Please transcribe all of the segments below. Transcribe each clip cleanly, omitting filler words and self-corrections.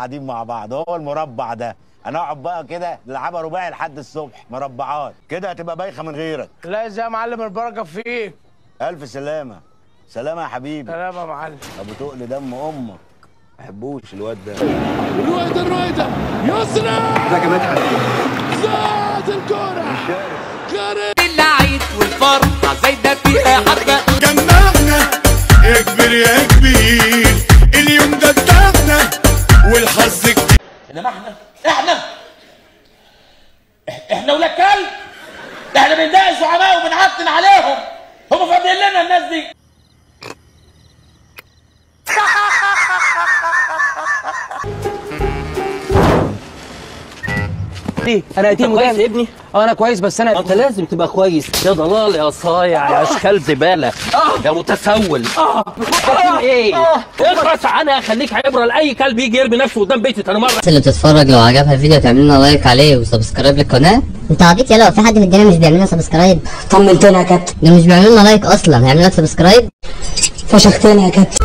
قاعدين مع بعض. هو المربع ده هنقعد بقى كده نلعبها رباعي لحد الصبح، مربعات كده هتبقى بايخه من غيرك. لا ازاي يا معلم، البركه فيك. الف سلامه. سلامه يا حبيبي. سلامه يا معلم. ابو تقل دم امك، ما بحبوش الواد ده. الرويده يسرى ازيك يا مدحت؟ زاد الكوره خارج العيد والفرحه زايده فيها حبه. جمعنا يا كبير يا كبير، اليوم ده بتاعنا والحظ كبير. انما احنا ولاد كلب، احنا بندعي الزعماء وبنعتن عليهم، هم فاضيين لنا الناس دي. انا يتيم كويس يا ابني. انا كويس، بس انت لازم تبقى كويس يا ضلال يا صايع يا اشكال زباله يا متسول. ايه اخرس عنها، خليك عبره لاي كلب يجي يرمي نفسه قدام بيتي. انا مره الناس اللي بتتفرج لو عجبها الفيديو تعمل لنا لايك عليه وسبسكرايب للقناه. انت عبيط يلا، في حد في الدنيا مش بيعمل لنا سبسكرايب؟ طمنتنا يا كابتن، ده مش بيعملوا لنا لايك اصلا، هيعمل لك سبسكرايب؟ فشختنا يا كابتن.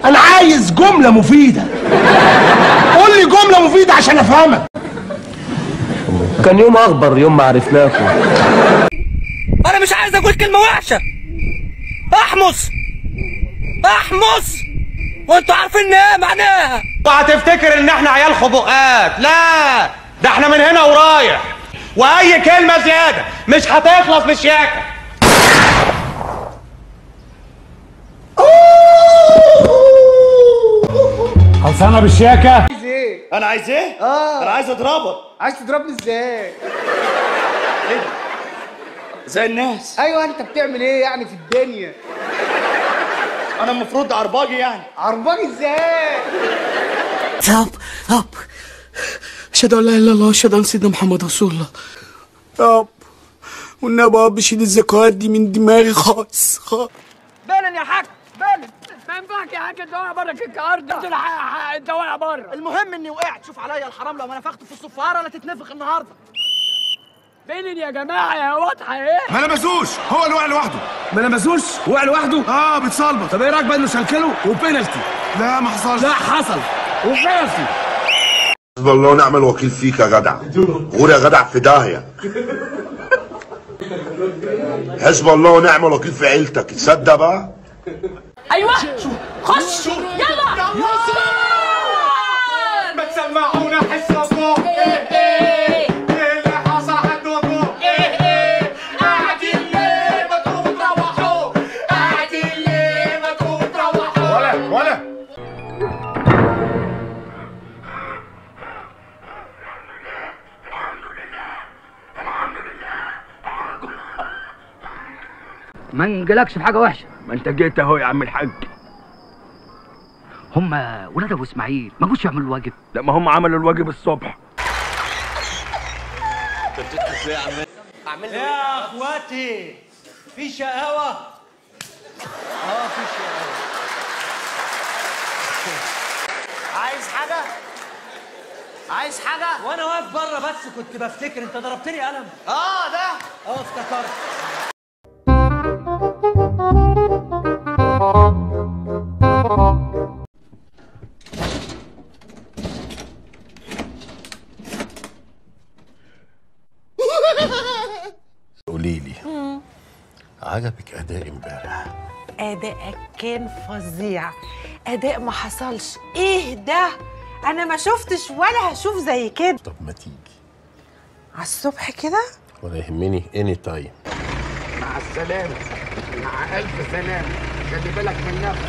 انا عايز جمله مفيده، قول لي جمله مفيده عشان افهمك. كان يوم اخبر يوم ما عرفناكم. انا مش عايز اقول كلمه وحشه. احمص وانتوا عارفين ايه معناها. وهتفتكر ان احنا عيال خبقات، لا ده احنا من هنا ورايح، واي كلمه زياده مش هتخلص بالشياكه. خلصانه بالشياكه. عايز ايه؟ انا عايز ايه؟ انا عايز اضربك. عايز تضربني ازاي؟ زي الناس. ايوه انت بتعمل ايه يعني في الدنيا؟ انا المفروض عرباجي يعني. عرباجي ازاي؟ طب اشهد ان لا اله الا الله واشهد ان سيدنا محمد رسول الله. طب والنبي اب شيل الذكريات دي من دماغي خالص. بلن يا حاج بلن، ما ينفعش يا حاج انت واقع بره كيك ارض. انت واقع بره. المهم اني وقعت. شوف عليا الحرام لو ما نفخت في الصفاره لا تتنفخ النهارده. بلن يا جماعه يا واضحه ايه. ما لمسوش، هو اللي وقع لوحده. ما لمسوش، وقع لوحده. بتصلبط. طب ايه رايك بقى انه شنكله وبينالتي؟ لا ما حصلش. لا حصل وبينالتي. حسب الله ونعم الوكيل فيك يا جدع. غور يا جدع في داهيه. حسب الله ونعم الوكيل في عيلتك، تصدق بقى؟ ايوه خش يلا ما تسمعونا حس الله. ايه اللي حصل عندكم؟ قاعدين ليه ما تروحوا؟ قاعدين ليه ما تروحوا؟ ولا ما نجلكش في حاجه وحشه. ما انت جيت اهو يا عم الحاج. هم ولاد ابو اسماعيل ما جوش يعملوا الواجب. لا ما هم عملوا الواجب الصبح. يا اخواتي في شقاوه. في شقاوه. عايز حاجه؟ وانا واقف بره بس كنت بفتكر انت ضربتني قلم. ده افتكرت. قولي لي عجبك اداء امبارح؟ أدائك كان فظيع، أداء ما حصلش. إيه ده؟ أنا ما شفتش ولا هشوف زي كده. طب ما تيجي على الصبح كده؟ ولا يهمني اني تايم. مع السلامه، مع الف سلامه. خلي بالك من نفسك.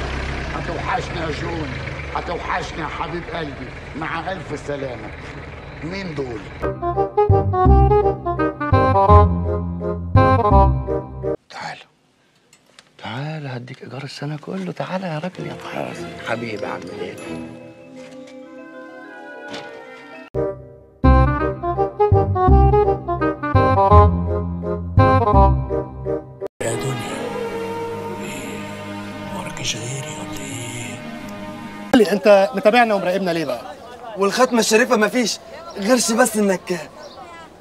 هتوحشني يا جون، هتوحشني يا حبيب قلبي. مع الف سلامه. مين دول؟ تعال هديك ايجار السنه كله. تعالى يا راجل يا محاسن حبيبي. عامل ايه؟ يا دنيا ايه وراكيش غيري ولا ايه؟ انت متابعنا ومراقبنا ليه بقى؟ والختمه الشريفه مفيش غيرش بس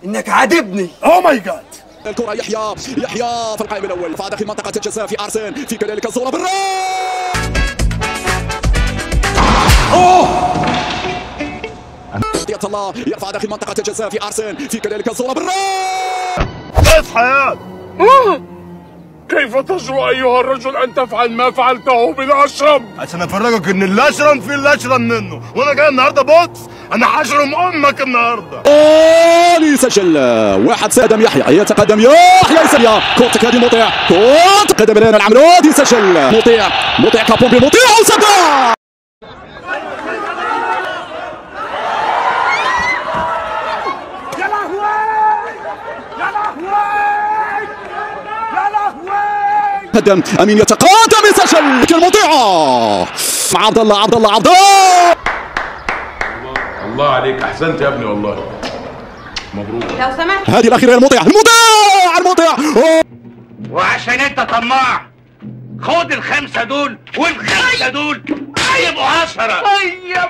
انك عاجبني. اوه ماي جاد. الكرة يحيى في القائم الاول يرفع داخل منطقة الجزاء في ارسن في كذلك الزورة بالراس. الله يرفع داخل منطقة الجزاء في ارسن في كذلك الزورة بالراس. اصحى يا كيف تجرؤ أيها الرجل أن تفعل ما فعلته بالأشرم؟ عشان أفرجك إن الأشرم في الأشرم منه، وأنا جاي النهارده بوكس، أنا هشرم أمك النهارده. يسجل واحد سادم يحيى يتقدم يحيى يسجل كرة هذه مطيع كرة قدم الآن العمرود يسجل مطيع كابون بمطيع وسجل. قدم امين يتقدم يسجل المطيعه مع عبد الله الله عليك، احسنت يا ابني والله، مبروك. لو سمحت هذه الاخيره المطيع وعشان انت طماع خد الخمسه دول والخمسه دول هيبقوا 10. يا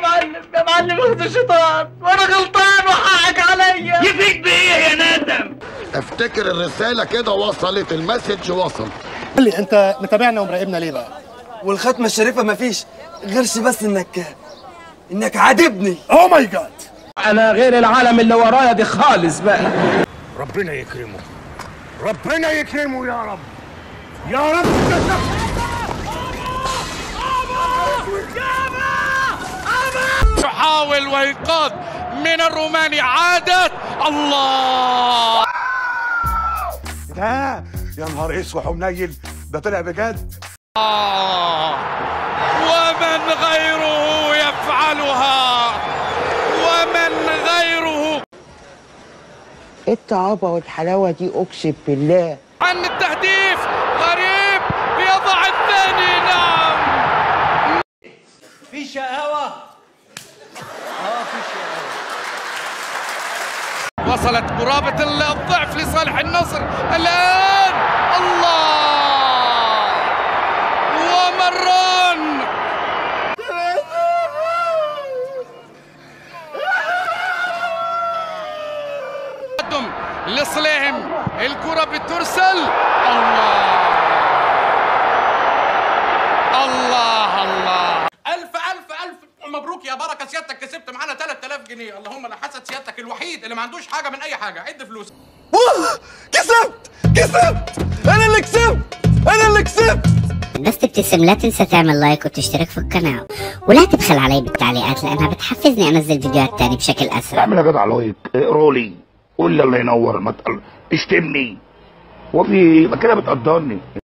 معلم اخد الشيطان وانا غلطان وحقك عليا. يفيد بايه يا ندم؟ افتكر الرساله كده وصلت، المسج وصل. قول لي انت متابعنا ومراقبنا ليه بقى؟ والختمه الشريفه مفيش غيرش بس انك عاتبني. اوه ماي جاد، انا غير العالم اللي ورايا دي خالص بقى. ربنا يكرمه، ربنا يكرمه يا رب، يا رب. يحاول وينقاذ من الروماني عادت الله. ده يا نهار اسود ومنيل، ده طلع بجد. ومن غيره يفعلها، ومن غيره. ايه الطعابه والحلاوه دي اقسم بالله. عن التهديف غريب بيضع الثاني. نعم في شقاوه. في شقاوه. وصلت قرابة الضعف لصالح النصر الآن. الله ومران قدم لصليهم، الكرة بترسل. الله ألف مبروك يا بركة، سيادتك كسبت معانا 3000 جنيه. اللهم لا حسد، سيادتك الوحيد اللي ما عندوش حاجة من أي حاجة. عد فلوس. كسبت انا اللي كسبت. بس تبتسم، لا تنسى تعمل لايك وتشترك في القناة، ولا تبخل علي بالتعليقات لأنها بتحفزني أنزل فيديوهات تاني بشكل أسرع. اعمل يا جدع لايك، اقرا لي، قول لي الله ينور، ما اشتمني وفي كده بتقدرني.